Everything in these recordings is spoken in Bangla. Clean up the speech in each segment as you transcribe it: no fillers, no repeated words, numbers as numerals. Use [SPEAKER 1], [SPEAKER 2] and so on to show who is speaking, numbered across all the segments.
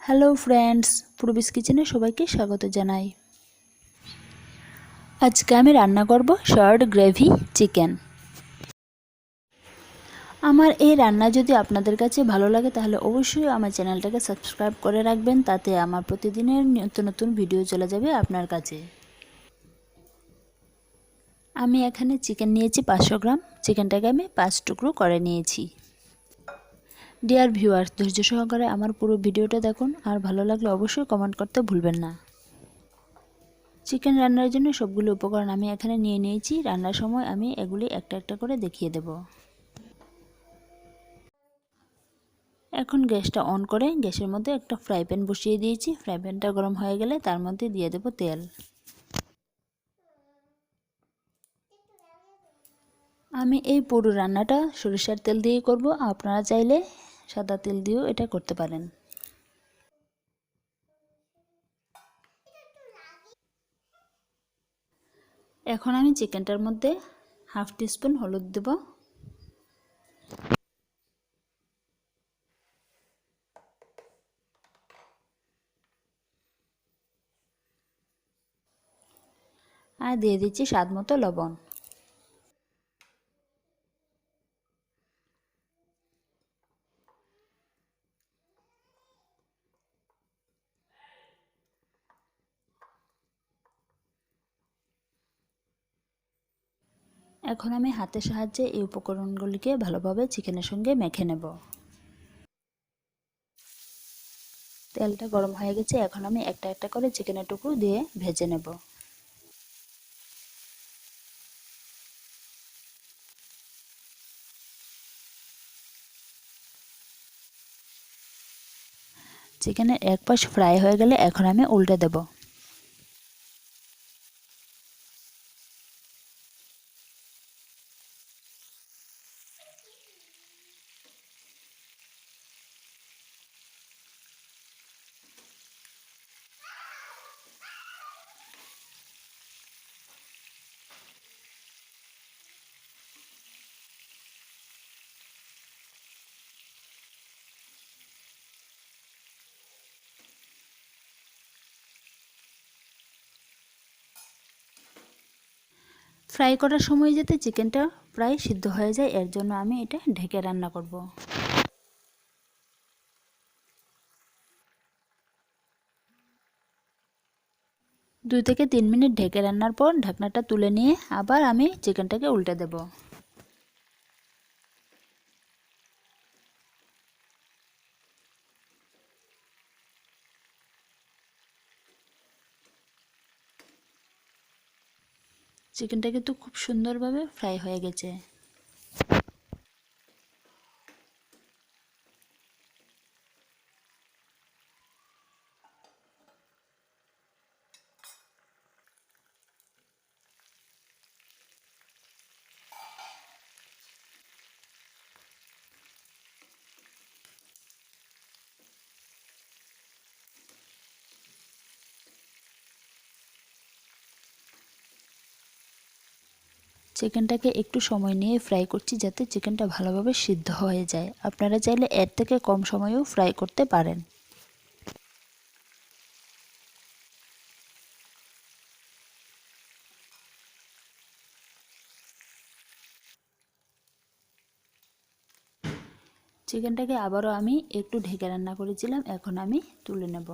[SPEAKER 1] হ্যালো ফ্রেন্ডস, পূর্বিস কিচেনে সবাইকে স্বাগত জানাই। আজকে আমি রান্না করব শর্ট গ্রেভি চিকেন। আমার এই রান্না যদি আপনাদের কাছে ভালো লাগে তাহলে অবশ্যই আমার চ্যানেলটাকে সাবস্ক্রাইব করে রাখবেন, তাতে আমার প্রতিদিনের নতুন নতুন ভিডিও চলে যাবে আপনার কাছে। আমি এখানে চিকেন নিয়েছি 500 গ্রাম। চিকেনটাকে আমি 5 টুকরো করে নিয়েছি। ডিয়ার ভিউয়ার্স, ধৈর্য সহকারে আমার পুরো ভিডিওটা দেখুন, আর ভালো লাগলে অবশ্যই কমেন্ট করতে ভুলবেন না। চিকেন রান্নার জন্য সবগুলো উপকরণ আমি এখানে নিয়ে নিয়েছি। রান্নার সময় আমি এগুলি একটা একটা করে দেখিয়ে দেব। এখন গ্যাসটা অন করে গ্যাসের মধ্যে একটা ফ্রাই প্যান বসিয়ে দিয়েছি। ফ্রাই প্যানটা গরম হয়ে গেলে তার মধ্যে দিয়ে দেব তেল। আমি এই পুরো রান্নাটা সরিষার তেল দিয়ে করব, আপনারা চাইলে সাদা তেল দিয়েও এটা করতে পারেন। এখন আমি চিকেনটার মধ্যে হাফ টিস্পুন হলুদ দেব, আর দিয়ে দিচ্ছি স্বাদ মতো লবণ। এখন আমি হাতের সাহায্যে এই উপকরণগুলিকে ভালোভাবে চিকেনের সঙ্গে মেখে নেব। তেলটা গরম হয়ে গেছে, এখন আমি একটা একটা করে চিকেনের টুকরো দিয়ে ভেজে নেব। চিকেনের এক পাশ ফ্রাই হয়ে গেলে এখন আমি উল্টে দেব। ফ্রাই করার সময় যাতে চিকেনটা প্রায় সিদ্ধ হয়ে যায়, এর জন্য আমি এটা ঢেকে রান্না করব। 2 থেকে 3 মিনিট ঢেকে রান্নার পর ঢাকনাটা তুলে নিয়ে আবার আমি চিকেনটাকে উল্টে দেব। চিকেনটা কিন্তু খুব সুন্দরভাবে ফ্রাই হয়ে গেছে। চিকেনটাকে একটু সময় নিয়ে ফ্রাই করছি যাতে চিকেনটা ভালোভাবে সিদ্ধ হয়ে যায়। আপনারা চাইলে এর থেকে কম সময়েও ফ্রাই করতে পারেন। চিকেনটাকে আবারও আমি একটু ঢেকে রান্না করেছিলাম, এখন আমি তুলে নেব।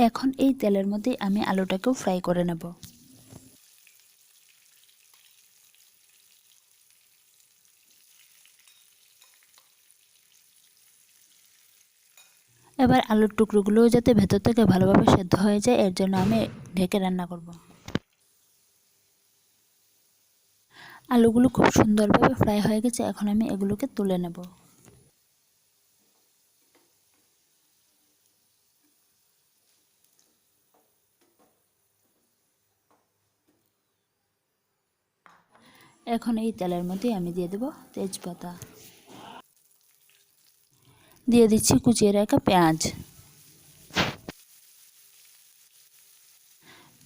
[SPEAKER 1] এখন এই তেলের মধ্যে আমি আলুটাকেও ফ্রাই করে নেব। এবার আলুর টুকরোগুলোও যাতে ভেতর থেকে ভালোভাবে সেদ্ধ হয়ে যায়, এর জন্য আমি ঢেকে রান্না করব। আলুগুলো খুব সুন্দরভাবে ফ্রাই হয়ে গেছে, এখন আমি এগুলোকে তুলে নেব। এখন এই তেলের মধ্যে আমি দিয়ে দেব তেজপাতা। দিয়ে দিচ্ছি কুচিয়ে রাখা পেঁয়াজ।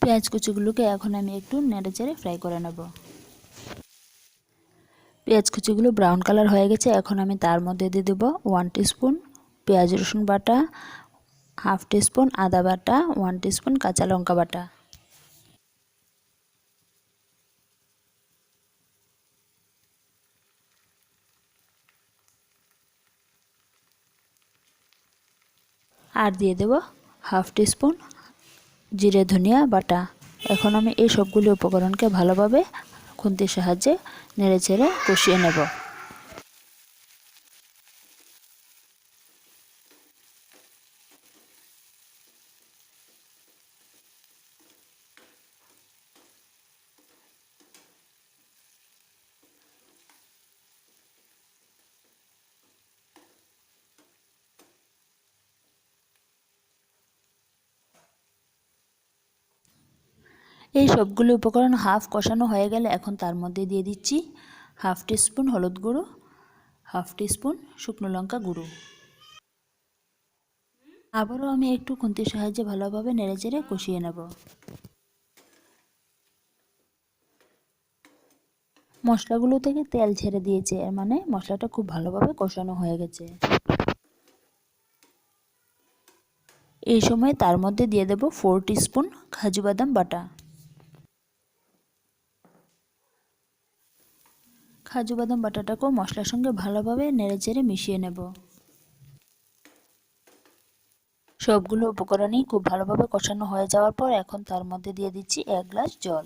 [SPEAKER 1] পেঁয়াজ কুচিগুলোকে এখন আমি একটু নেড়েচেড়ে ফ্রাই করে নেব। পেঁয়াজ কুচিগুলো ব্রাউন কালার হয়ে গেছে। এখন আমি তার মধ্যে দিয়ে দেবো 1 টিস্পুন পেঁয়াজ রসুন বাটা, হাফ টিস্পুন আদা বাটা, 1 টিস্পুন কাঁচা লঙ্কা বাটা। আর দিয়ে দেব হাফ টিস্পুন জিরে ধনিয়া বাটা। এখন আমি এই সবগুলো উপকরণকে ভালোভাবে খুন্তির সাহায্যে নেড়েচেড়ে কষিয়ে নেব। এই সবগুলো উপকরণ হাফ কষানো হয়ে গেলে এখন তার মধ্যে দিয়ে দিচ্ছি হাফ টিস্পুন হলুদ গুঁড়ো, হাফ টিস্পুন শুকনো লঙ্কা গুঁড়ো। আবারও আমি একটু খুন্তির সাহায্যে ভালোভাবে নেড়েচেড়ে কষিয়ে নেব। মশলাগুলো থেকে তেল ছেড়ে দিয়েছে, এর মানে মশলাটা খুব ভালোভাবে কষানো হয়ে গেছে। এই সময় তার মধ্যে দিয়ে দেব 4 টিস্পুন কাজু বাদাম বাটা। কাজু বাদাম বাটাটাকেও মশলার সঙ্গে ভালোভাবে নেড়েচেড়ে মিশিয়ে নেব। সবগুলো উপকরণই খুব ভালোভাবে কষানো হয়ে যাওয়ার পর এখন তার মধ্যে দিয়ে দিচ্ছি 1 গ্লাস জল।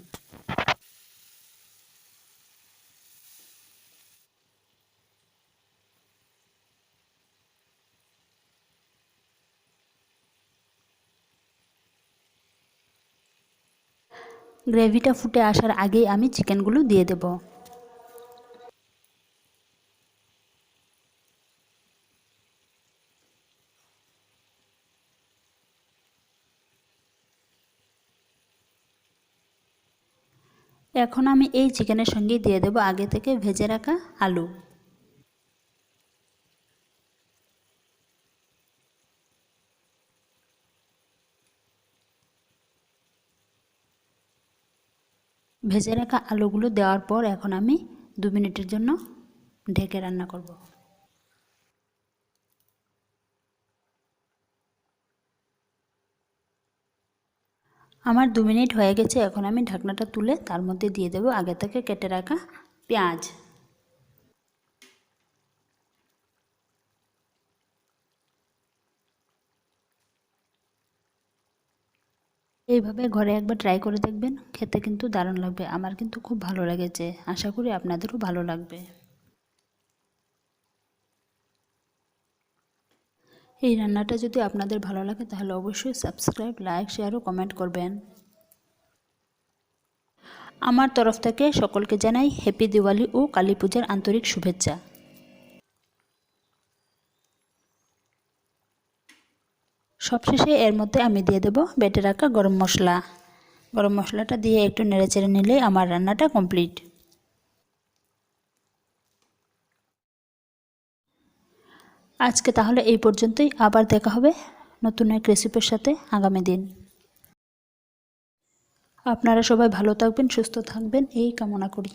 [SPEAKER 1] গ্রেভিটা ফুটে আসার আগেই আমি চিকেনগুলো দিয়ে দেব। এখন আমি এই চিকেনের সঙ্গে দিয়ে দেব আগে থেকে ভেজে রাখা আলু। ভেজে রাখা আলুগুলো দেওয়ার পর এখন আমি 2 মিনিটের জন্য ঢেকে রান্না করব। আমার 2 মিনিট হয়ে গেছে। এখন আমি ঢাকনাটা তুলে তার মধ্যে দিয়ে দেব আগে থেকে কেটে রাখা পেঁয়াজ। এইভাবে ঘরে একবার ট্রাই করে দেখবেন, খেতে কিন্তু দারুণ লাগবে। আমার কিন্তু খুব ভালো লেগেছে, আশা করি আপনাদেরও ভালো লাগবে। এই রান্নাটা যদি আপনাদের ভালো লাগে তাহলে অবশ্যই সাবস্ক্রাইব, লাইক, শেয়ার ও কমেন্ট করবেন। আমার তরফ থেকে সকলকে জানাই হ্যাপি দিওয়ালি ও কালী পূজার আন্তরিক শুভেচ্ছা। সবশেষে এর মধ্যে আমি দিয়ে দেব বেটে রাখা গরম মশলা। গরম মশলাটা দিয়ে একটু নেড়েচেড়ে নিলেই আমার রান্নাটা কমপ্লিট। আজকে তাহলে এই পর্যন্তই, আবার দেখা হবে নতুন এক রেসিপির সাথে আগামী দিন। আপনারা সবাই ভালো থাকবেন, সুস্থ থাকবেন এই কামনা করি।